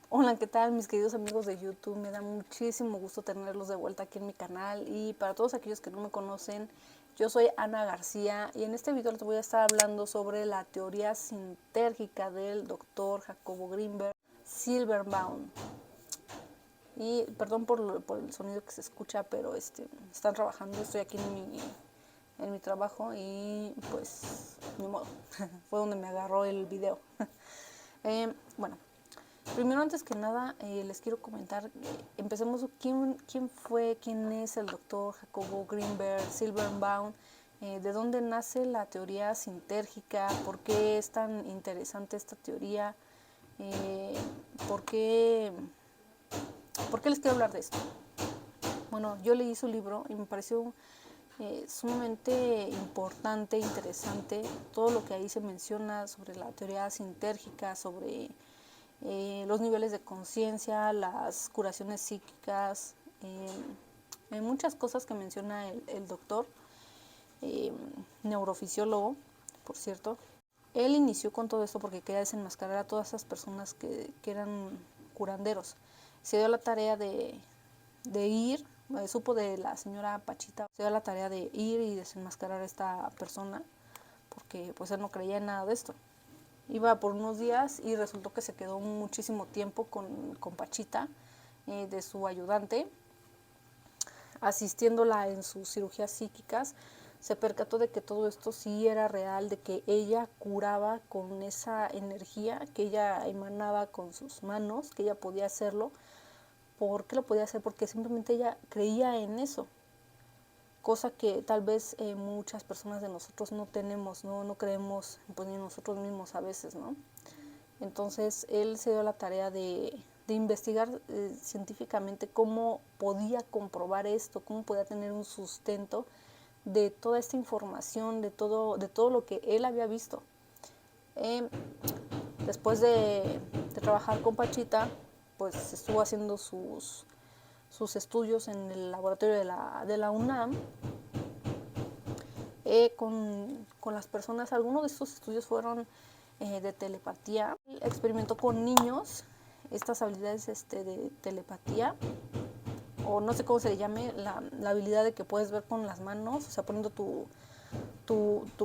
Hola, ¿qué tal mis queridos amigos de YouTube? Me da muchísimo gusto tenerlos de vuelta aquí en mi canal y para todos aquellos que no me conocen, yo soy Ana García y en este video les voy a estar hablando sobre la teoría sintérgica del doctor Jacobo Grinberg Silverbaum. Y perdón por el sonido que se escucha, pero están trabajando, estoy aquí en mi trabajo y pues ni modo, fue donde me agarró el video. Bueno, primero, antes que nada, les quiero comentar, empecemos, quién es el doctor Jacobo Grinberg Silverbaum, de dónde nace la teoría sintérgica, por qué es tan interesante esta teoría, eh, por, qué, por qué les quiero hablar de esto. Bueno, yo leí su libro y me pareció sumamente importante, interesante, todo lo que ahí se menciona sobre la teoría sintérgica, sobre los niveles de conciencia, las curaciones psíquicas, muchas cosas que menciona el doctor, eh, neurofisiólogo, por cierto. Él inició con todo esto porque quería desenmascarar a todas esas personas que eran curanderos. Se dio la tarea de ir, supo de la señora Pachita, se dio la tarea de ir y desenmascarar a esta persona porque pues él no creía en nada de esto. Iba por unos días y resultó que se quedó muchísimo tiempo con Pachita, de su ayudante, asistiéndola en sus cirugías psíquicas. Se percató de que todo esto sí era real, de que ella curaba con esa energía que ella emanaba con sus manos, que ella podía hacerlo. ¿Por qué lo podía hacer? Porque simplemente ella creía en eso, cosa que tal vez muchas personas de nosotros no tenemos, no creemos pues, ni nosotros mismos a veces, ¿no? Entonces él se dio la tarea de investigar científicamente cómo podía comprobar esto, cómo podía tener un sustento de toda esta información, de todo lo que él había visto. Eh, Después de trabajar con Pachita, pues estuvo haciendo sus estudios en el laboratorio de la UNAM, con las personas. Algunos de estos estudios fueron de telepatía. Experimentó con niños estas habilidades de telepatía, o no sé cómo se le llame, la habilidad de que puedes ver con las manos, o sea, poniendo tu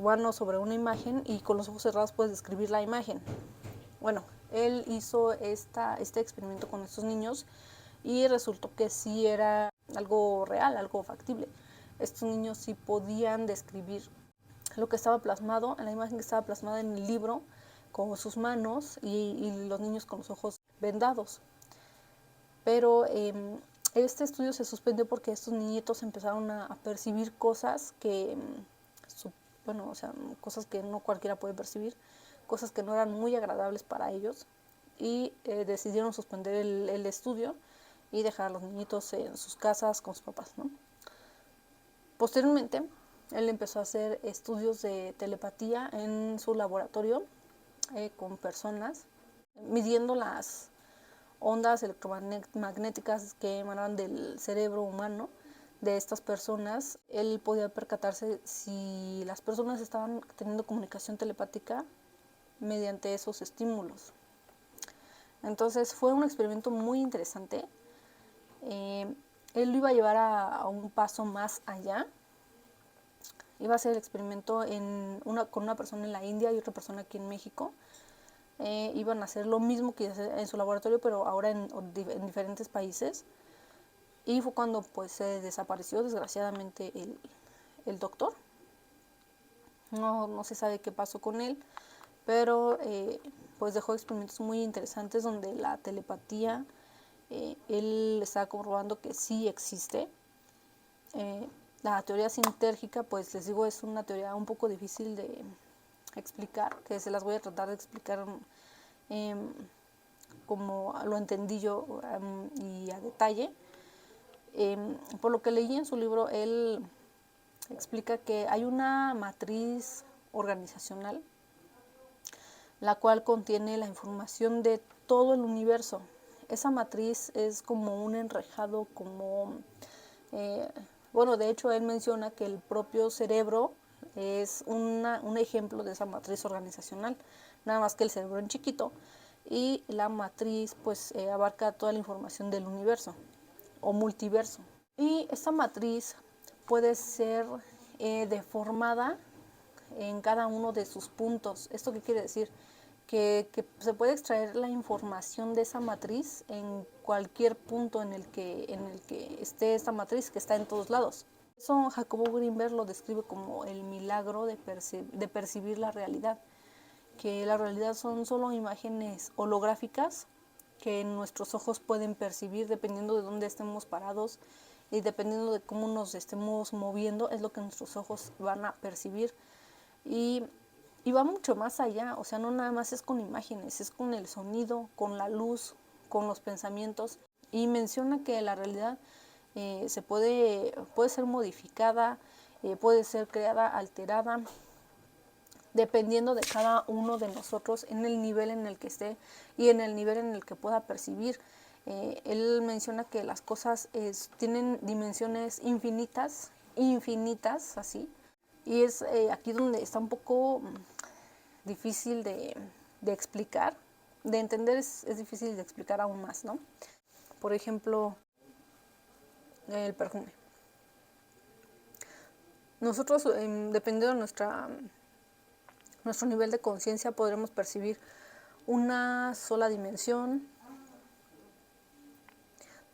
mano sobre una imagen y con los ojos cerrados puedes describir la imagen. Bueno, él hizo este experimento con estos niños y resultó que sí era algo real, algo factible. Estos niños sí podían describir lo que estaba plasmado, en la imagen que estaba plasmada en el libro, con sus manos y los niños con los ojos vendados. Pero este estudio se suspendió porque estos niñitos empezaron a percibir cosas que, bueno, o sea, cosas que no cualquiera puede percibir, cosas que no eran muy agradables para ellos, y decidieron suspender el estudio y dejar a los niñitos en sus casas con sus papás, ¿no? Posteriormente, él empezó a hacer estudios de telepatía en su laboratorio con personas, midiendo las ondas electromagnéticas que emanaban del cerebro humano de estas personas. Él podía percatarse si las personas estaban teniendo comunicación telepática mediante esos estímulos. Entonces fue un experimento muy interesante. Él lo iba a llevar a un paso más allá. Iba a hacer el experimento con una persona en la India y otra persona aquí en México. Iban a hacer lo mismo que en su laboratorio, pero ahora en diferentes países. Y fue cuando pues se desapareció desgraciadamente el doctor. No se sabe qué pasó con él, pero pues dejó experimentos muy interesantes donde la telepatía, él estaba comprobando que sí existe. La teoría sintérgica, pues les digo, es una teoría un poco difícil de explicar, que se las voy a tratar de explicar eh, como lo entendí yo y a detalle. Por lo que leí en su libro, él explica que hay una matriz organizacional, la cual contiene la información de todo el universo. Esa matriz es como un enrejado, como... bueno, de hecho él menciona que el propio cerebro es un ejemplo de esa matriz organizacional, nada más que el cerebro en chiquito, y la matriz pues abarca toda la información del universo o multiverso. Y esta matriz puede ser deformada en cada uno de sus puntos. ¿Esto qué quiere decir? Que se puede extraer la información de esa matriz en cualquier punto en el que esté esta matriz, que está en todos lados. Eso Jacobo Greenberg lo describe como el milagro de percibir la realidad, que la realidad son solo imágenes holográficas que nuestros ojos pueden percibir dependiendo de dónde estemos parados y dependiendo de cómo nos estemos moviendo, es lo que nuestros ojos van a percibir. Y va mucho más allá, o sea, no nada más es con imágenes, es con el sonido, con la luz, con los pensamientos. Y menciona que la realidad puede ser modificada, puede ser creada, alterada, dependiendo de cada uno de nosotros en el nivel en el que esté y en el nivel en el que pueda percibir. Él menciona que las cosas tienen dimensiones infinitas, así, y es aquí donde está un poco difícil de explicar, de entender es difícil de explicar aún más, ¿no? Por ejemplo, el perfume. Nosotros, dependiendo de nuestro nivel de conciencia, podremos percibir una sola dimensión,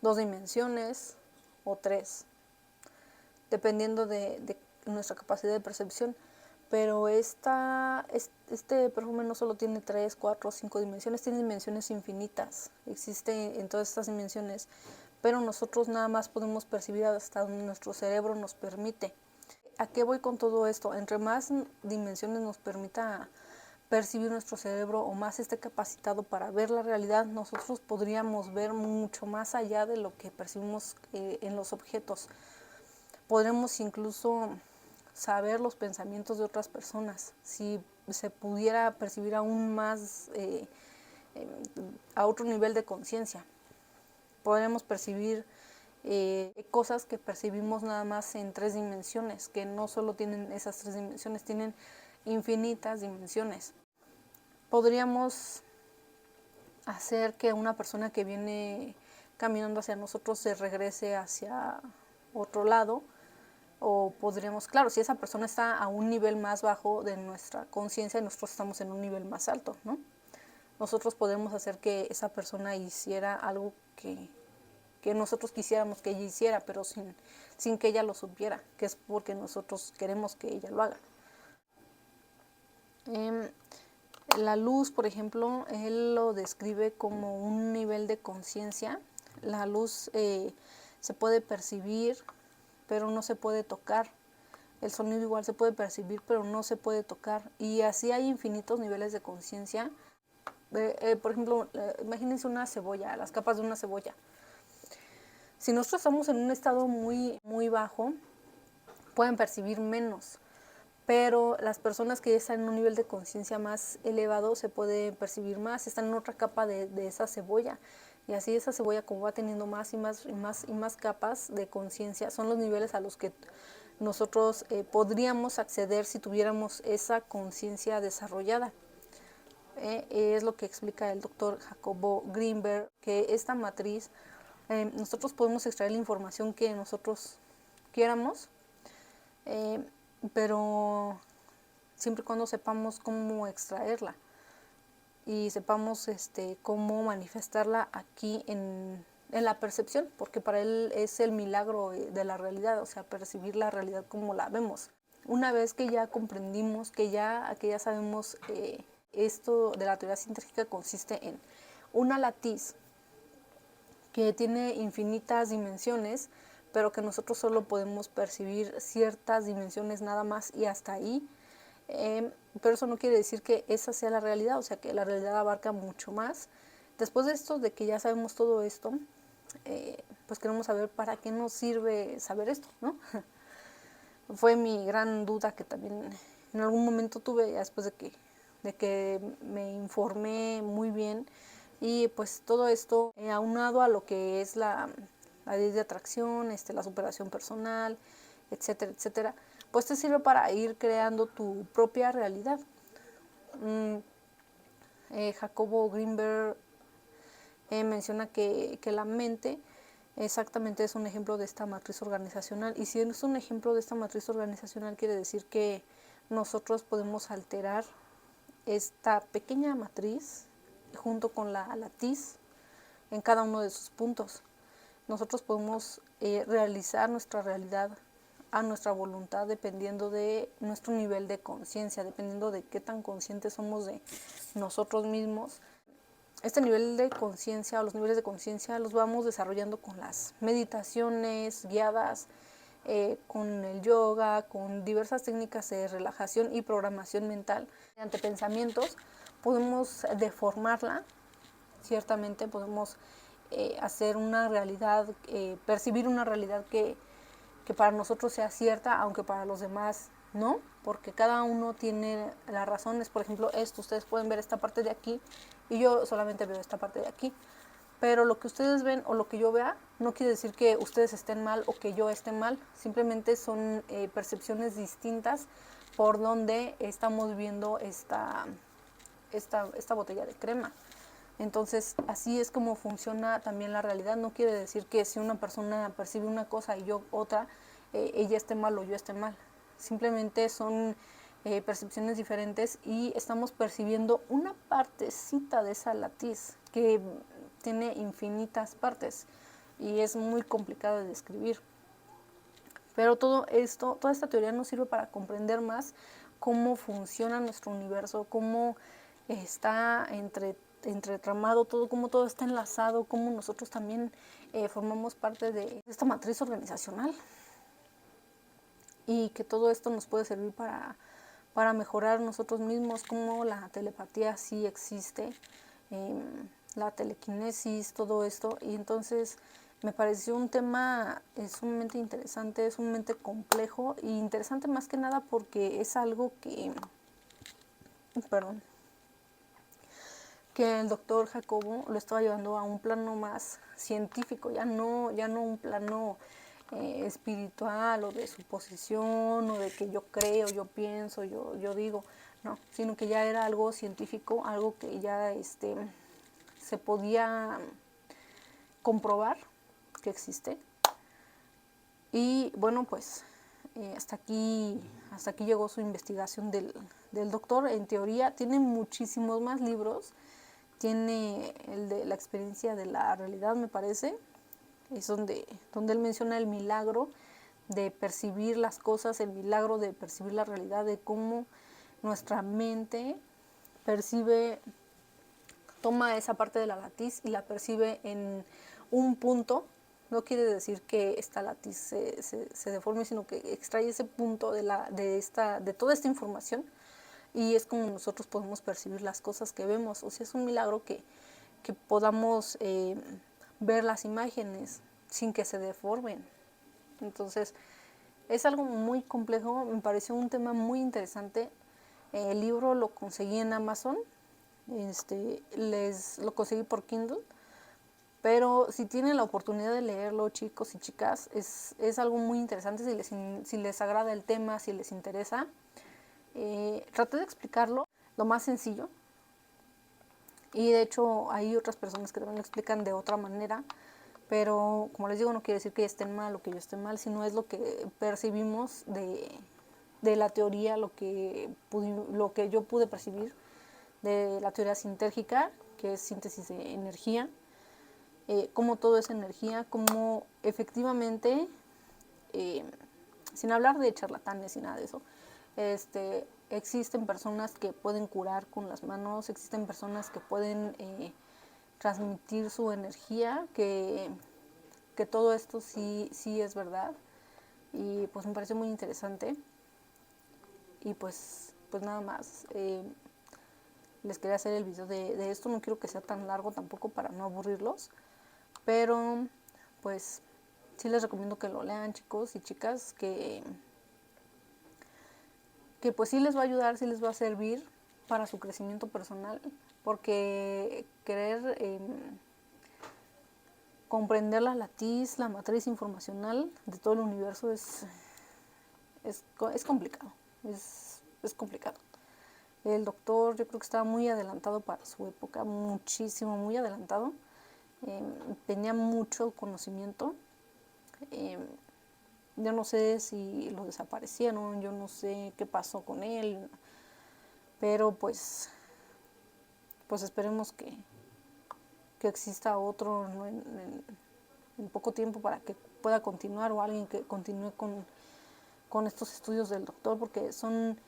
2 dimensiones o 3, dependiendo de nuestra capacidad de percepción. Pero este perfume no solo tiene 3, 4, 5 dimensiones, tiene dimensiones infinitas, existe en todas estas dimensiones, pero nosotros nada más podemos percibir hasta donde nuestro cerebro nos permite. ¿A qué voy con todo esto? Entre más dimensiones nos permita percibir nuestro cerebro o más esté capacitado para ver la realidad, nosotros podríamos ver mucho más allá de lo que percibimos en los objetos. Podremos incluso saber los pensamientos de otras personas. Si se pudiera percibir aún más a otro nivel de conciencia, podremos percibir cosas que percibimos nada más en 3 dimensiones, que no solo tienen esas 3 dimensiones, tienen infinitas dimensiones. Podríamos hacer que una persona que viene caminando hacia nosotros se regrese hacia otro lado, o podríamos, claro, si esa persona está a un nivel más bajo de nuestra conciencia y nosotros estamos en un nivel más alto, ¿no? Nosotros podemos hacer que esa persona hiciera algo que nosotros quisiéramos que ella hiciera, pero sin que ella lo supiera, que es porque nosotros queremos que ella lo haga. La luz, por ejemplo, él lo describe como un nivel de conciencia. La luz se puede percibir, pero no se puede tocar. El sonido igual se puede percibir, pero no se puede tocar. Y así hay infinitos niveles de conciencia. Por ejemplo, imagínense una cebolla, las capas de una cebolla. Si nosotros estamos en un estado muy, muy bajo, pueden percibir menos, pero las personas que están en un nivel de conciencia más elevado se puede percibir más, están en otra capa de esa cebolla. Y así esa cebolla, como va teniendo más y más capas de conciencia, son los niveles a los que nosotros podríamos acceder si tuviéramos esa conciencia desarrollada. Es lo que explica el doctor Jacobo Greenberg, que esta matriz nosotros podemos extraer la información que nosotros quieramos, pero siempre y cuando sepamos cómo extraerla y sepamos cómo manifestarla aquí en la percepción, porque para él es el milagro de la realidad, o sea, percibir la realidad como la vemos. Una vez que ya comprendimos, que ya sabemos, esto de la teoría sintérgica consiste en una latiz que tiene infinitas dimensiones, pero que nosotros solo podemos percibir ciertas dimensiones nada más y hasta ahí. Pero eso no quiere decir que esa sea la realidad, o sea que la realidad abarca mucho más. Después de esto, de que ya sabemos todo esto, pues queremos saber para qué nos sirve saber esto, ¿no? Fue mi gran duda que también en algún momento tuve, ya después de que me informé muy bien. Y pues todo esto aunado a lo que es la ley de atracción, la superación personal, etcétera, etcétera, pues te sirve para ir creando tu propia realidad. Jacobo Greenberg menciona que la mente exactamente es un ejemplo de esta matriz organizacional, y si es un ejemplo de esta matriz organizacional quiere decir que nosotros podemos alterar esta pequeña matriz junto con la latiz en cada uno de sus puntos. Nosotros podemos realizar nuestra realidad a nuestra voluntad dependiendo de nuestro nivel de conciencia, dependiendo de qué tan conscientes somos de nosotros mismos. Este nivel de conciencia o los niveles de conciencia los vamos desarrollando con las meditaciones guiadas, con el yoga, con diversas técnicas de relajación y programación mental. Ante pensamientos podemos deformarla, ciertamente podemos hacer una realidad, percibir una realidad que para nosotros sea cierta, aunque para los demás no, porque cada uno tiene las razones. Por ejemplo, ustedes pueden ver esta parte de aquí y yo solamente veo esta parte de aquí, pero lo que ustedes ven o lo que yo vea no quiere decir que ustedes estén mal o que yo esté mal, simplemente son percepciones distintas por donde estamos viendo esta botella de crema. Entonces, así es como funciona también la realidad. No quiere decir que si una persona percibe una cosa y yo otra, ella esté mal o yo esté mal. Simplemente son percepciones diferentes y estamos percibiendo una partecita de esa latiz que tiene infinitas partes y es muy complicado de describir. Pero todo esto, toda esta teoría nos sirve para comprender más cómo funciona nuestro universo, cómo está entretramado todo, cómo todo está enlazado, cómo nosotros también formamos parte de esta matriz organizacional, y que todo esto nos puede servir para mejorar nosotros mismos, como la telepatía sí existe, la telequinesis, todo esto. Y entonces me pareció un tema sumamente interesante, sumamente complejo e interesante más que nada porque es algo que el doctor Jacobo lo estaba llevando a un plano más científico, ya no un plano espiritual o de suposición o de que yo creo, yo pienso, yo digo, no, sino que ya era algo científico, algo que ya se podía comprobar que existe. Y bueno, pues hasta aquí llegó su investigación del doctor. En teoría tiene muchísimos más libros. Tiene el de la experiencia de la realidad, me parece. Es donde él menciona el milagro de percibir las cosas, el milagro de percibir la realidad, de cómo nuestra mente percibe, toma esa parte de la latiz y la percibe en un punto. No quiere decir que esta latiz se deforme, sino que extrae ese punto de toda esta información, y es como nosotros podemos percibir las cosas que vemos. O sea, es un milagro que podamos ver las imágenes sin que se deformen. Entonces, es algo muy complejo, me pareció un tema muy interesante. El libro lo conseguí en Amazon, lo conseguí por Kindle, pero si tienen la oportunidad de leerlo, chicos y chicas, es algo muy interesante si les agrada el tema, si les interesa. Traté de explicarlo lo más sencillo, y de hecho hay otras personas que también lo explican de otra manera, pero como les digo, no quiere decir que estén mal o que yo esté mal, sino es lo que percibimos de la teoría, lo que yo pude percibir de la teoría sintérgica, que es síntesis de energía, cómo todo es energía, cómo efectivamente, sin hablar de charlatanes y nada de eso, existen personas que pueden curar con las manos, existen personas que pueden transmitir su energía, que todo esto sí es verdad, y pues me pareció muy interesante. Y pues nada más, les quería hacer el video de esto. No quiero que sea tan largo tampoco para no aburrirlos, pero pues sí les recomiendo que lo lean, chicos y chicas, que pues sí les va a ayudar, sí les va a servir para su crecimiento personal, porque querer comprender la latiz, la matriz informacional de todo el universo es complicado, es complicado. El doctor yo creo que estaba muy adelantado para su época, muchísimo, muy adelantado. Tenía mucho conocimiento. Yo no sé si lo desaparecieron, yo no sé qué pasó con él, pero pues esperemos que exista otro en poco tiempo para que pueda continuar, o alguien que continúe con estos estudios del doctor, porque son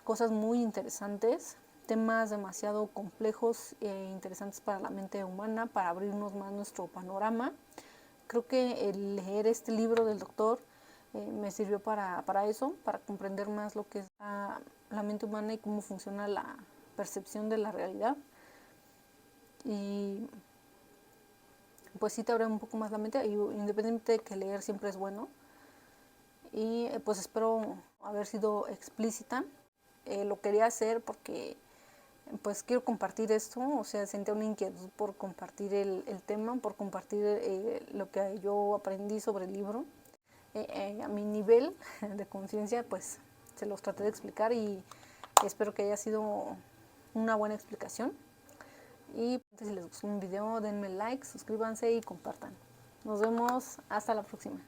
cosas muy interesantes, temas demasiado complejos e interesantes para la mente humana, para abrirnos más nuestro panorama. Creo que el leer este libro del doctor me sirvió para eso, para comprender más lo que es la mente humana y cómo funciona la percepción de la realidad. Y pues sí te abre un poco más la mente, y independientemente de que leer siempre es bueno. Y pues espero haber sido explícita. Lo quería hacer porque pues quiero compartir esto, o sea, sentía una inquietud por compartir el tema, por compartir lo que yo aprendí sobre el libro. A mi nivel de conciencia, pues se los traté de explicar, y espero que haya sido una buena explicación. Y si les gustó un video, denme like, suscríbanse y compartan. Nos vemos hasta la próxima.